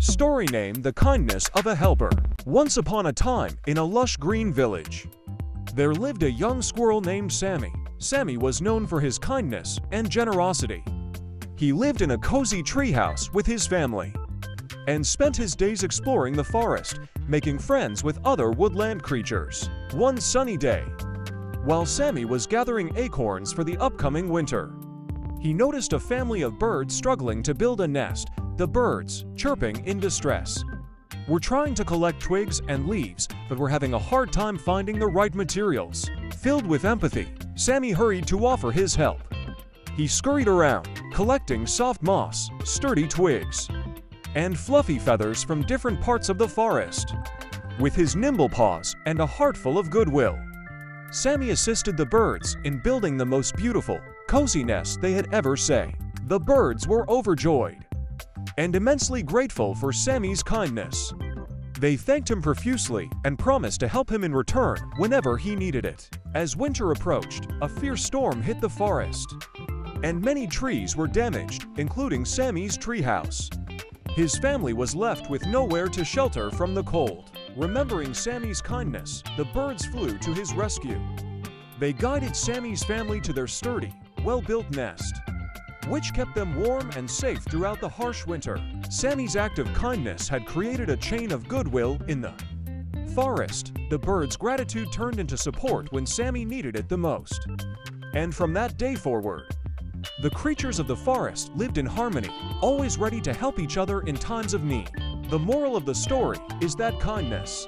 Story name: The Kindness of a Helper. Once upon a time, in a lush green village, there lived a young squirrel named Sammy. Sammy was known for his kindness and generosity. He lived in a cozy treehouse with his family and spent his days exploring the forest, making friends with other woodland creatures. One sunny day, while Sammy was gathering acorns for the upcoming winter, he noticed a family of birds struggling to build a nest. The birds, chirping in distress, were trying to collect twigs and leaves, but were having a hard time finding the right materials. Filled with empathy, Sammy hurried to offer his help. He scurried around, collecting soft moss, sturdy twigs, and fluffy feathers from different parts of the forest. With his nimble paws and a heart full of goodwill, Sammy assisted the birds in building the most beautiful, cozy nest they had ever seen. The birds were overjoyed and immensely grateful for Sammy's kindness. They thanked him profusely and promised to help him in return whenever he needed it. As winter approached, a fierce storm hit the forest, and many trees were damaged, including Sammy's treehouse. His family was left with nowhere to shelter from the cold. Remembering Sammy's kindness, the birds flew to his rescue. They guided Sammy's family to their sturdy, well-built nest, which kept them warm and safe throughout the harsh winter. Sammy's act of kindness had created a chain of goodwill in the forest. The birds' gratitude turned into support when Sammy needed it the most. And from that day forward, the creatures of the forest lived in harmony, always ready to help each other in times of need. The moral of the story is that kindness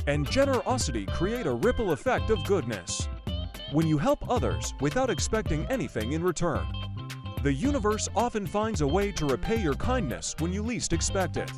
and generosity create a ripple effect of goodness. When you help others without expecting anything in return, the universe often finds a way to repay your kindness when you least expect it.